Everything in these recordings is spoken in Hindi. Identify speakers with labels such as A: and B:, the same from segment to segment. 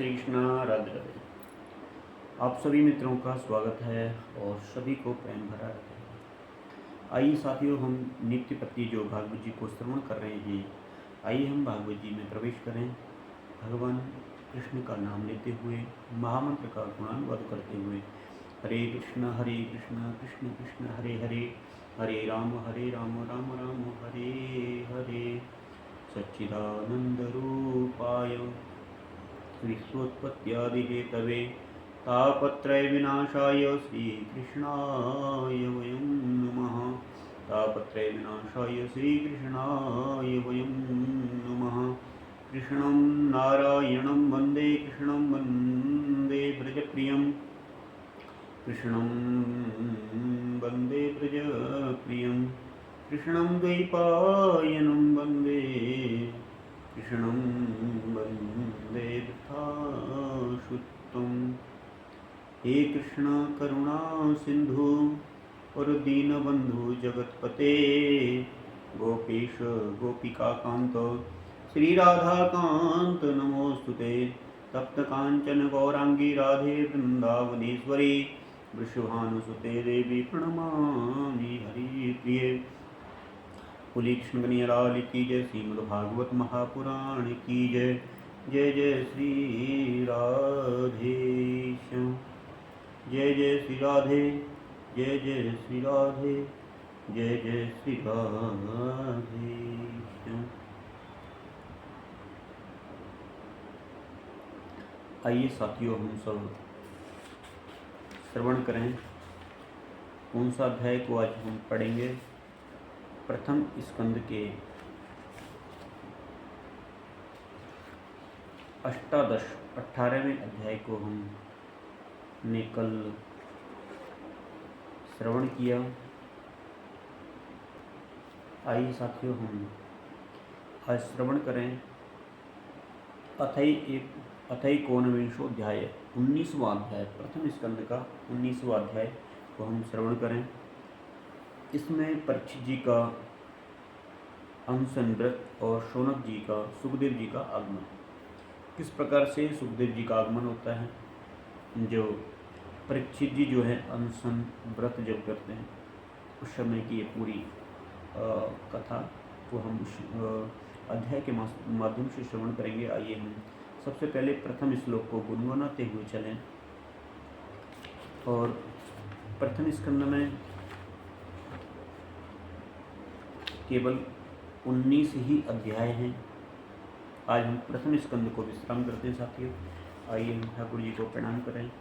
A: हरे कृष्णा, राधे राधे। आप सभी मित्रों का स्वागत है और सभी को प्रेम भरा राधे राधे। आइए साथियों, हम नित्य प्रति जो भागवत जी को श्रवण कर रहे हैं, आइए हम भागवत जी में प्रवेश करें। भगवान कृष्ण का नाम लेते हुए, महामंत्र का गुणानुवाद करते हुए, हरे कृष्ण कृष्ण कृष्ण हरे हरे, हरे राम राम राम हरे हरे। सच्चिदानंद रूपाय विश्वोत्पत्त्यादिहेतवे तापत्रय विनाशाय श्रीकृष्णाय वयं नमः। तापत्रय विनाशाय श्रीकृष्णाय वयं नमः। कृष्णं नारायणं वन्दे, कृष्णं वन्दे व्रजप्रियं, कृष्णं वन्दे व्रजप्रियं, कृष्णं द्वैपायनं वन्दे, कृष्णं वन्दे वृथाशुत्तम्। हे कृष्ण करुणा सिंधु और दीनबंधु जगतपते, गोपेश गोपिका कांत श्री राधा कांत नमोस्तुते। तप्त कांचन गौरांगी राधे वृंदावनेश्वरी, वृषभानुसुते देवी प्रणमामि हरिप्रिये। बोलिए कृष्ण कन्हैया लाल की जय। श्रीमद्भागवत महापुराण की जय। जय जय श्री राधे श्याम, जय जय श्री राधे, जय जय श्री राधे, जय जय श्री राधे श्याम। आइए साथियों, हम सब श्रवण करें। कौन सा अध्याय को आज हम पढ़ेंगे? प्रथम स्कंद के 18वें अध्याय को हमने कल श्रवण किया। आइए साथियों, हम आज श्रवण करें अथैकोनविंशो अध्याय, 19वां अध्याय, प्रथम स्कंद का 19वां अध्याय को हम श्रवण करें। इसमें परीक्षित जी का अनशन व्रत और शौनक जी का, सुखदेव जी का आगमन, किस प्रकार से सुखदेव जी का आगमन होता है। जो परीक्षित जी जो है अनशन व्रत जब करते हैं, उस समय की ये पूरी कथा को हम अध्याय के माध्यम से श्रवण करेंगे। आइए हम सबसे पहले प्रथम श्लोक को गुनगुनाते हुए चलें। और प्रथम स्कंद में केवल 19 ही अध्याय हैं। आज हम प्रथम स्कंद को विश्राम करते हैं साथियों। आइए हम ठाकुर जी को प्रणाम करें।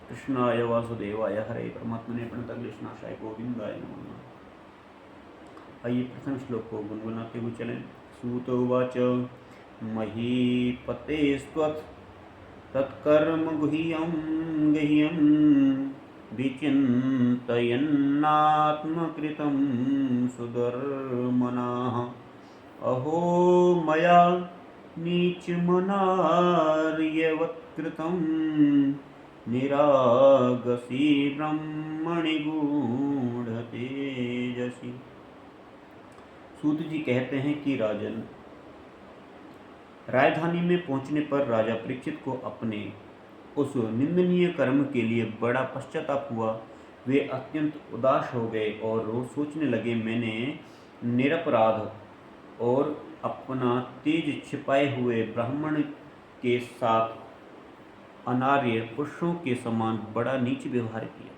A: कृष्णाय वासुदेवाय हरे परमात्मने प्रणतक्लेशनाशाय गोविंदाय नमो नमः। आइए प्रथम श्लोक को गुनगुनाते हुए चलें। सूत उवाच महीपतेस्त्वत् तत्कर्म गुह्यं गह्यं विचिन्तयन्नात्मकृतं सुधर्मनाः। अहो मया नीचमनार्यवत्कृतं निरागसी ब्रह्मणि गूढ़तेजसी। सूत जी कहते हैं कि राजन, राजधानी में पहुंचने पर राजा परीक्षित को अपने उस निंदनीय कर्म के लिए बड़ा पश्चाताप हुआ। वे अत्यंत उदास हो गए और रोज सोचने लगे, मैंने निरपराध और अपना तेज छिपाए हुए ब्राह्मण के साथ अनार्य पुरुषों के समान बड़ा नीच व्यवहार किया।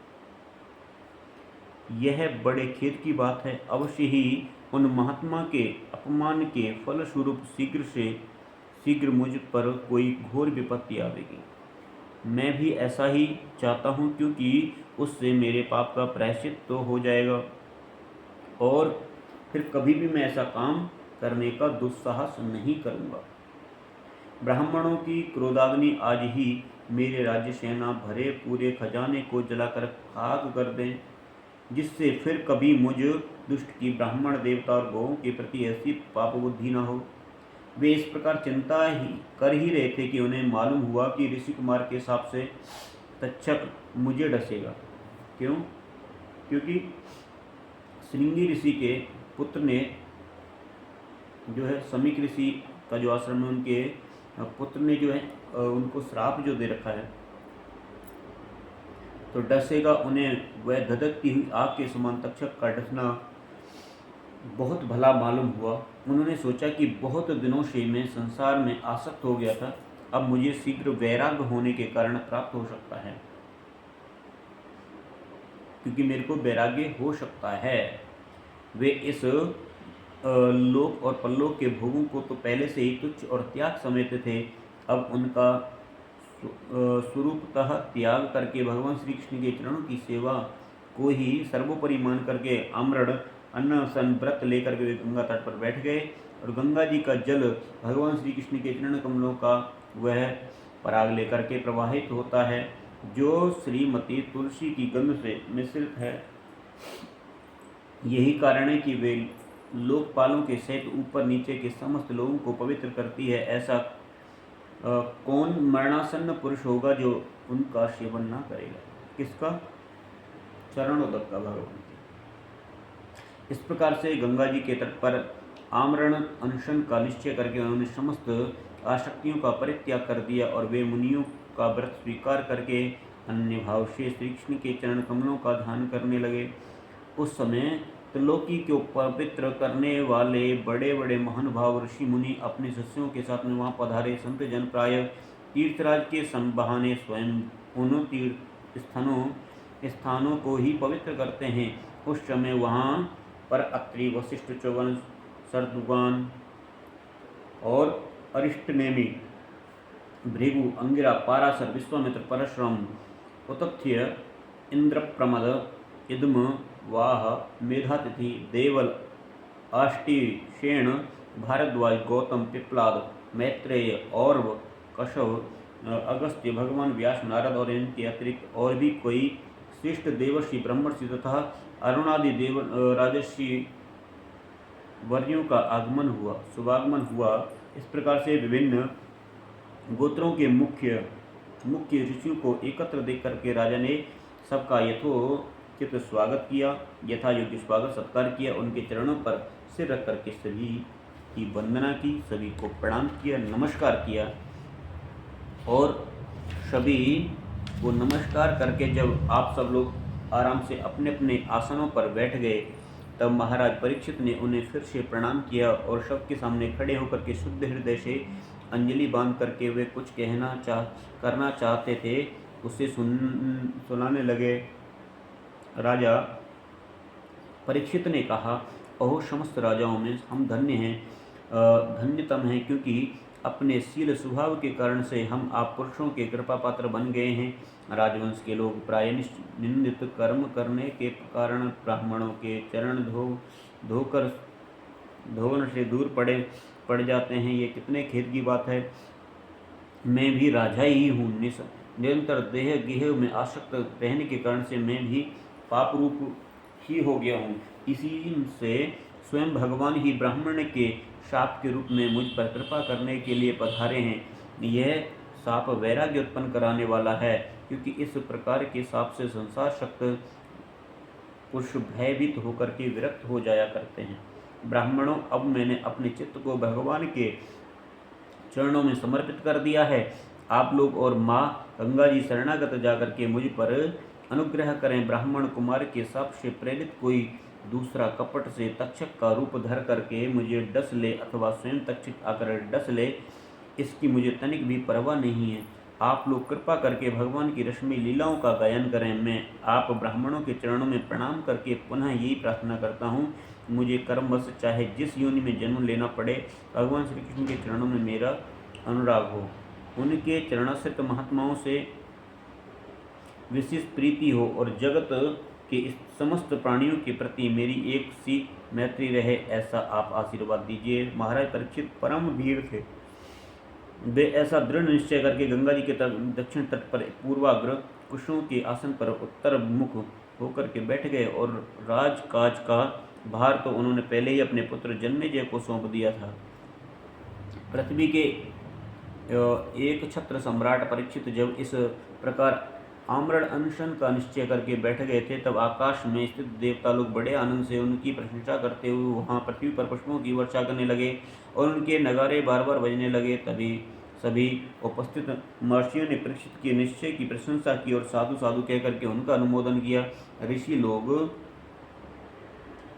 A: यह बड़े खेद की बात है। अवश्य ही उन महात्मा के अपमान के फलस्वरूप शीघ्र से शीघ्र मुझ पर कोई घोर विपत्ति आवेगी। मैं भी ऐसा ही चाहता हूँ, क्योंकि उससे मेरे पाप का प्रायश्चित तो हो जाएगा और फिर कभी भी मैं ऐसा काम करने का दुस्साहस नहीं करूँगा। ब्राह्मणों की क्रोधाग्नि आज ही मेरे राज्य सेना भरे पूरे खजाने को जलाकर खाक कर दें, जिससे फिर कभी मुझ दुष्ट की ब्राह्मण देवता और गौों के प्रति ऐसी पाप बुद्धि न हो। वे इस प्रकार चिंता ही कर ही रहे थे कि उन्हें मालूम हुआ कि ऋषि कुमार के हिसाब से तक्षक मुझे डसेगा। क्यों? क्योंकि श्रृंगी ऋषि के पुत्र ने जो है समीक ऋषि का जो आश्रम है, उनके पुत्र ने जो है उनको श्राप जो दे रखा है, तो डसेगा उन्हें वह धधकती हुई आग के समान तक्षक का डसना बहुत भला मालूम हुआ। उन्होंने सोचा कि बहुत दिनों से मैं संसार में आसक्त हो गया था, अब मुझे शीघ्र वैराग्य होने के कारण प्राप्त हो सकता है, क्योंकि मेरे को वैराग्य हो सकता है। वे इस लोक और परलोक के भोगों को तो पहले से ही तुच्छ और त्याग समझते थे, अब उनका स्वरूपतः त्याग करके भगवान श्री कृष्ण के चरणों की सेवा को ही सर्वोपरि मान करके आम्रण अन्न सन व्रत लेकर के वे गंगा तट पर बैठ गए, और गंगा जी का जल भगवान श्री कृष्ण के चरण कमलों का वह पराग लेकर के प्रवाहित होता है, जो श्रीमती तुलसी की गंध से मिश्रित है। यही कारण है कि वे लोकपालों के सहित ऊपर नीचे के समस्त लोगों को पवित्र करती है। ऐसा कौन मरणासन्न पुरुष होगा जो उनका सेवन ना करेगा? किसका? चरणोदक का, भगवान। इस प्रकार से गंगा जी के तट पर आमरण अनशन का निश्चय करके उन्होंने समस्त आसक्तियों का परित्याग कर दिया और वे मुनियों का व्रत स्वीकार करके अन्य भाव से श्री कृष्ण के चरण कमलों का ध्यान करने लगे। उस समय त्रिलोकी को पवित्र करने वाले बड़े बड़े महानुभाव ऋषि मुनि अपने शिष्यों के साथ में वहाँ पधारे। संत जन प्राय तीर्थराज के संबहाने स्वयं उन तीर्थ स्थानों को ही पवित्र करते हैं। उस समय वहाँ पर अत्रि, वशिष्ठ, च्यवन, शरदुगान और अरिष्टनेमि, भृगु, अंगिरा, पाराशर, विश्वामित्र, परशुराम, उतथ्य, इंद्रप्रमद, इद्म, वाह, मेधातिथि, देवल, आष्टीशेण, भारद्वाज, गौतम, पिप्लाद, मैत्रेय, औरव, कशव, अगस्त्य, भगवान व्यास, नारद और इनके अतिरिक्त और भी कोई श्रेष्ठ देवर्षि, ब्रह्मर्षि तथा अरुणादि देव राजर्षि वर्यों का शुभागमन हुआ। इस प्रकार से विभिन्न गोत्रों के मुख्य ऋषियों को एकत्र देख करके राजा ने सबका यथोचित स्वागत किया, यथा योग्य स्वागत सत्कार किया, उनके चरणों पर सिर रख करके सभी की वंदना की, सभी को प्रणाम किया, नमस्कार किया, और सभी को नमस्कार करके जब आप सब लोग आराम से अपने अपने आसनों पर बैठ गए, तब महाराज परीक्षित ने उन्हें फिर से प्रणाम किया और सबके सामने खड़े होकर के शुद्ध हृदय से अंजलि बांध करके वे कुछ करना चाहते थे, उसे सुनाने लगे। राजा परीक्षित ने कहा, ओह समस्त राजाओं में हम धन्य हैं, धन्यतम हैं, क्योंकि अपने शील स्वभाव के कारण से हम आप पुरुषों के कृपा पात्र बन गए हैं। राजवंश के लोग प्राय निंदित कर्म करने के कारण ब्राह्मणों के चरण धोवन से दूर पड़ जाते हैं। ये कितने खेद की बात है। मैं भी राजा ही हूँ, निरंतर देह गेह में आसक्त रहने के कारण से मैं भी पाप रूप ही हो गया हूँ। इसी से स्वयं भगवान ही ब्राह्मण के शाप के रूप में मुझ पर कृपा करने के लिए पधारे हैं। यह शाप वैराग्य उत्पन्न कराने वाला है, क्योंकि इस प्रकार के शाप से संसार शक्त पुरुष भयभीत होकर के विरक्त हो जाया करते हैं। ब्राह्मणों, अब मैंने अपने चित्त को भगवान के चरणों में समर्पित कर दिया है। आप लोग और माँ गंगा जी शरणागत जाकर के मुझ पर अनुग्रह करें। ब्राह्मण कुमार के शाप से प्रेरित कोई दूसरा कपट से तक्षक का रूप धर करके मुझे डस ले अथवा स्वयं तक्षक आकर डस ले, इसकी मुझे तनिक भी परवाह नहीं है। आप लोग कृपा करके भगवान की रश्मि लीलाओं का गायन करें। मैं आप ब्राह्मणों के चरणों में प्रणाम करके पुनः यही प्रार्थना करता हूँ, मुझे कर्मवश चाहे जिस योनि में जन्म लेना पड़े, भगवान श्री कृष्ण के चरणों में मेरा अनुराग हो, उनके चरणाश्रित महात्माओं से विशेष प्रीति हो और जगत के समस्त प्राणियों के प्रति मेरी एक सी मैत्री रहे, ऐसा आप आशीर्वाद दीजिए। महाराज परीक्षित परम वीर थे। वे ऐसा दृढ़ निश्चय करके गंगा जी के दक्षिण तट पर पूर्वाग्र कुशों के आसन पर उत्तर मुख होकर के बैठ गए, और राजकाज का भार तो उन्होंने पहले ही अपने पुत्र जन्मेजय को सौंप दिया था। पृथ्वी के एक छत्र सम्राट परीक्षित जब इस प्रकार आम्रण अनशन का निश्चय करके बैठ गए थे, तब आकाश में स्थित देवता लोग बड़े आनंद से उनकी प्रशंसा करते हुए वहां पृथ्वी पर पुष्पों की वर्षा करने लगे और उनके नगारे बार बार बजने लगे। तभी सभी उपस्थित महर्षियों ने परीक्षित के निश्चय की प्रशंसा की और साधु साधु कह करके उनका अनुमोदन किया। ऋषि लोग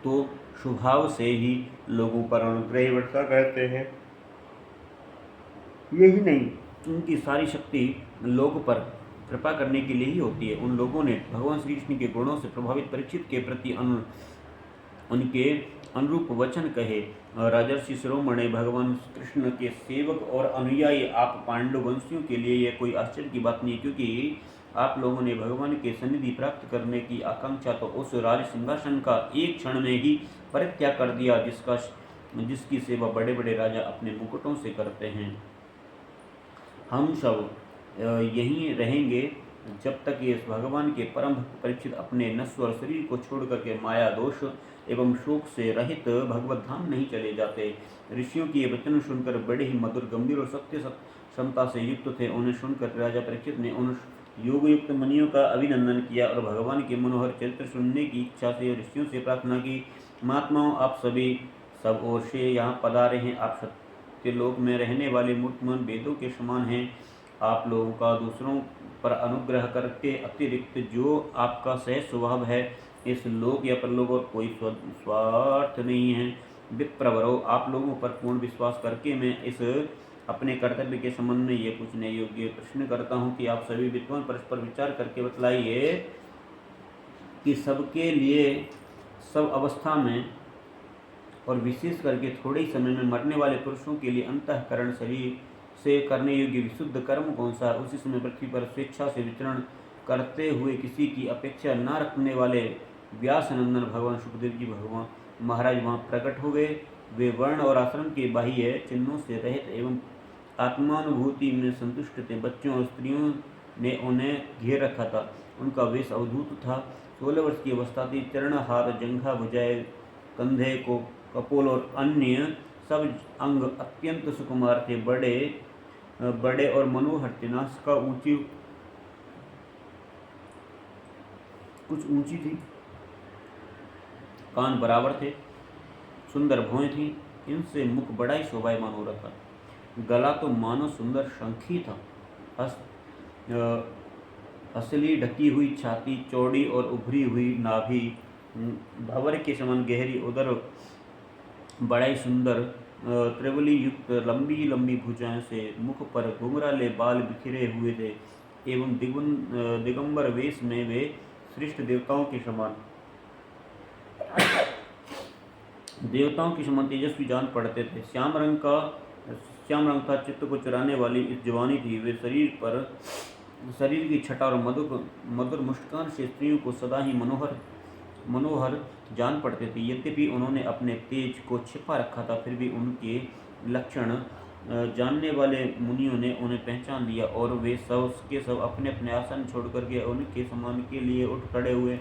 A: तो स्वभाव से ही लोगों पर अनुग्रह वर्षा करते हैं, यही नहीं उनकी सारी शक्ति लोगों पर कृपा करने के लिए ही होती है। उन लोगों ने भगवान श्री कृष्ण के गुणों से प्रभावित परीक्षित के प्रति उनके अनुरूप वचन कहे। राजर्षि शिरोमणि, भगवान कृष्ण के सेवक और अनुयायी आप पांडव वंशियों के लिए यह कोई आश्चर्य की बात नहीं, क्योंकि आप लोगों ने भगवान के सन्निधि प्राप्त करने की आकांक्षा तो उस राज सिंहासन का एक क्षण में ही परित्याग कर दिया जिसकी सेवा बड़े बड़े राजा अपने मुकुटों से करते हैं। हम सब यहीं रहेंगे जब तक ये भगवान के परम भक्त परीक्षित अपने नश्वर शरीर को छोड़ करके माया दोष एवं शोक से रहित भगवत धाम नहीं चले जाते। ऋषियों की ये वचन सुनकर बड़े ही मधुर, गंभीर और सत्य क्षमता से युक्त थे। उन्हें सुनकर राजा परीक्षित ने उन योग युक्त मुनियों का अभिनंदन किया और भगवान के मनोहर चरित्र सुनने की इच्छा से ऋषियों से प्रार्थना की, महात्माओं, आप सभी सब ओर से यहाँ पधारे हैं। आप सत्यलोक में रहने वाले मूर्तिमान वेदों के समान हैं। आप लोगों का दूसरों पर अनुग्रह करके अतिरिक्त जो आपका सहज स्वभाव है, इस लोक या परलोक और कोई स्वार्थ नहीं है। विप्रवरो, आप लोगों पर पूर्ण विश्वास करके मैं इस अपने कर्तव्य के संबंध में ये पूछने योग्य प्रश्न करता हूँ कि आप सभी विद्वान परस्पर विचार करके बतलाइए कि सबके लिए सब अवस्था में और विशेष करके थोड़े ही समय में मरने वाले पुरुषों के लिए अंतःकरण शरीर से करने योग्य विशुद्ध कर्म कौन सा है। उसी समय पृथ्वी पर स्वेच्छा से विचरण करते हुए किसी की अपेक्षा न रखने वाले व्यासनंदन भगवान सुखदेव जी भगवान महाराज वहाँ प्रकट हो गए। वे वर्ण और आश्रम के बाह्य चिन्हों से रहित एवं आत्मानुभूति में संतुष्ट थे। बच्चों और स्त्रियों ने उन्हें घेर रखा था। उनका वेश अवधूत था। 16 वर्ष की अवस्था थी। चरण, हाथ, जंघा, भुजाएं, कंधे को कपोल और अन्य सब अंग अत्यंत सुकुमार थे। बड़े और मनोहर थे। नासिका कुछ ऊंची थी, कान बराबर थे, सुंदर भौहें थी, इनसे मुख बड़ा ही शोभायमान हो रहा था। गला तो मानो सुंदर शंखी था। असली ढकी हुई छाती, चौड़ी और उभरी हुई नाभि, भंवर के समान गहरी उदर, बड़ा ही सुंदर त्रिवली युक्त लंबी लंबी भुजाएं से मुख पर घुंघराले बाल बिखरे हुए थे एवं दिगंबर वेश में वे श्रेष्ठ देवताओं के समान तेजस्वी जान पड़ते थे। श्याम रंग था। चित्त को चुराने वाली इस जवानी थी। वे शरीर की छटा और मधुर मुस्कान से स्त्रियों को सदा ही मनोहर जान पड़ते थे। यद्यपि उन्होंने अपने तेज को छिपा रखा था, फिर भी उनके लक्षण जानने वाले मुनियों ने उन्हें पहचान लिया और वे सब अपने अपने आसन छोड़ करके उनके सम्मान के लिए उठ खड़े हुए।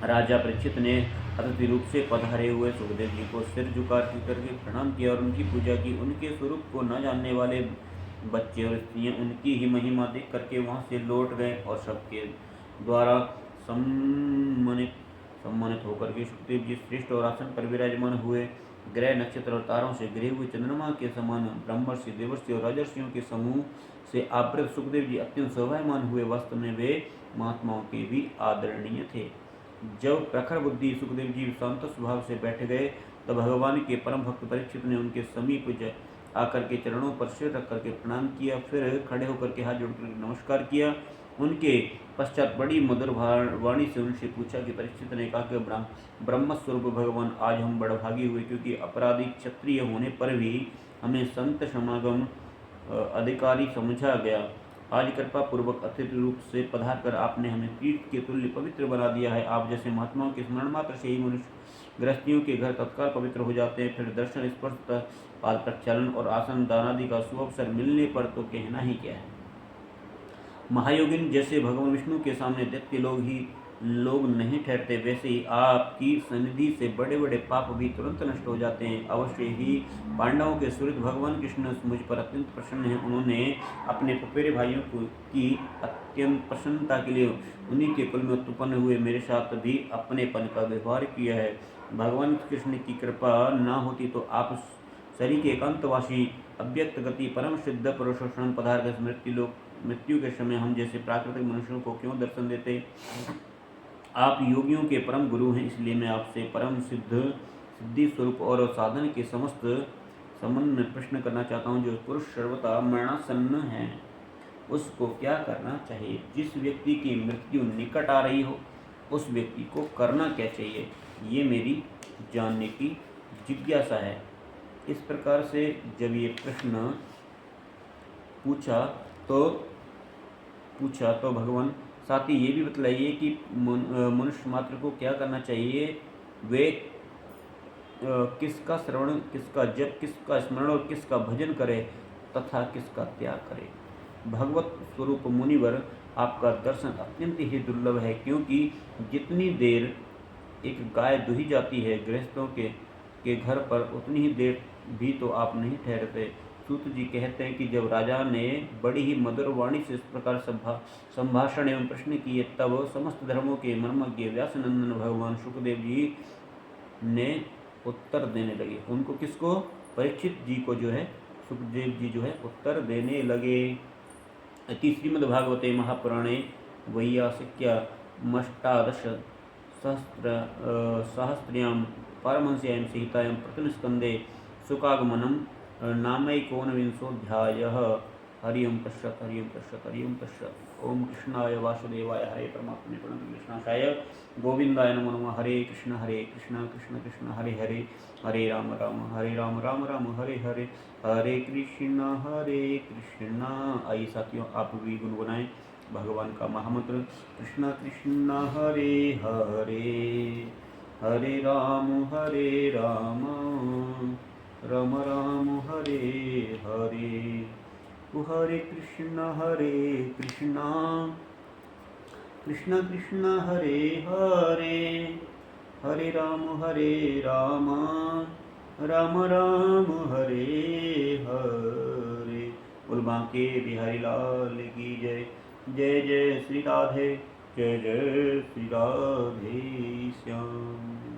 A: राजा परीक्षित ने अतिथि रूप से पधारे हुए सुखदेव जी को सिर झुका करके प्रणाम किया और उनकी पूजा की। उनके स्वरूप को न जानने वाले बच्चे और स्त्रियां उनकी ही महिमा देख करके वहां से लौट गए और सबके द्वारा सम्मानित होकर के सुखदेव जी श्रेष्ठ और आसन पर विराजमान हुए। ग्रह, नक्षत्र और तारों से घिरे हुए चंद्रमा के समान ब्रह्मर्षि, देवर्षि और राजर्षियों के समूह से आवृत सुखदेव जी अत्यंत शोभायमान हुए। वास्तव में वे महात्माओं के भी आदरणीय थे। जब प्रखर बुद्धि सुखदेव जी शांत स्वभाव से बैठ गए, तब भगवान के परम भक्त परीक्षित ने उनके समीप आकर के चरणों पर सिर रख करके प्रणाम किया। फिर खड़े होकर के हाथ जोड़कर नमस्कार किया। उनके पश्चात बड़ी मधुर वाणी से उनसे पूछा कि परीक्षित ने कहा कि ब्रह्म स्वरूप भगवान, आज हम बड़भागी हुए, क्योंकि अपराधी क्षत्रिय होने पर भी हमें संत समागम अधिकारी समझा गया। आज कृपा पूर्वक अतिथि रूप से पधार कर आपने हमें तीर्थ के तुल्य पवित्र बना दिया है। आप जैसे महात्माओं के स्मरण मात्र से ही मनुष्य गृहस्थियों के घर तत्काल पवित्र हो जाते हैं। फिर दर्शन, स्पर्श, पाद प्रक्षालन और आसन दान आदि का सुअवसर मिलने पर तो कहना ही क्या है। महायोगिन जैसे भगवान विष्णु के सामने दैत्य लोग नहीं ठहरते, वैसे ही आपकी सन्निधि से बड़े बड़े पाप भी तुरंत नष्ट हो जाते हैं। अवश्य ही पांडवों के सूर्य भगवान कृष्ण मुझ पर अत्यंत प्रसन्न हैं। उन्होंने अपने फुफेरे भाइयों की अत्यंत प्रसन्नता के लिए उन्हीं के कुल में उत्पन्न हुए मेरे साथ भी अपनेपन का व्यवहार किया है। भगवान कृष्ण की कृपा न होती तो आप शरीर के एकांतवासी अव्यक्त गति परम सिद्ध पुरुषों शरण पदार्थ मृत्यु के समय हम जैसे प्राकृतिक मनुष्यों को क्यों दर्शन देते? आप योगियों के परम गुरु हैं, इसलिए मैं आपसे परम सिद्धि स्वरूप और साधन के समस्त संबंध में प्रश्न करना चाहता हूँ। जो पुरुष सर्वथा मरणासन्न है उसको क्या करना चाहिए? जिस व्यक्ति की मृत्यु निकट आ रही हो उस व्यक्ति को करना क्या चाहिए, ये मेरी जानने की जिज्ञासा है। इस प्रकार से जब ये प्रश्न पूछा तो भगवान साथ ही ये भी बतलाइए कि मनुष्य मात्र को क्या करना चाहिए, वे किसका श्रवण, किसका जप, किसका स्मरण और किसका भजन करे तथा किसका त्याग करे। भगवत स्वरूप मुनिवर, आपका दर्शन अत्यंत ही दुर्लभ है, क्योंकि जितनी देर एक गाय दुही जाती है गृहस्थों के घर पर, उतनी ही देर भी तो आप नहीं ठहरते। सूत जी कहते हैं कि जब राजा ने बड़ी ही मधुर वाणी से इस प्रकार संभाषण एवं प्रश्न किए, तब समस्त धर्मों के मर्मज्ञ व्यासनंदन भगवान सुखदेव जी ने उत्तर देने लगे। उनको किसको? परीक्षित जी को जो है सुखदेव जी जो है उत्तर देने लगे। इति श्रीमद्भागवते महापुराणे वैयासिक्यामष्टादश सहस्र्यां पारमहंस्यां संहितायां प्रथमस्कन्धे शुकागमनं नामैकोनविंशोऽध्यायः। हरि ओं तत्सत्, हरि ओं तत्सत्, हरि ओं तत्सत्। ओम कृष्णाय वासुदेवाय हरे परमात्मने प्रणतक्लेशाय गोविंदाय नमो नमः। हरे कृष्ण कृष्ण कृष्ण हरे हरे, हरे राम राम राम हरे हरे, हरे कृष्ण। आइए साथियों, आप भी गुनगुनाएं भगवान का महामंत्र कृष्ण कृष्ण हरे हरे, हरे राम राम राम हरे हरे, हरे कृष्ण कृष्ण कृष्ण हरे हरे, हरे राम राम राम हरे हरे। बोल बांके बिहारी लाल की जय। जय जय श्री राधे, जय जय श्री राधे श्याम।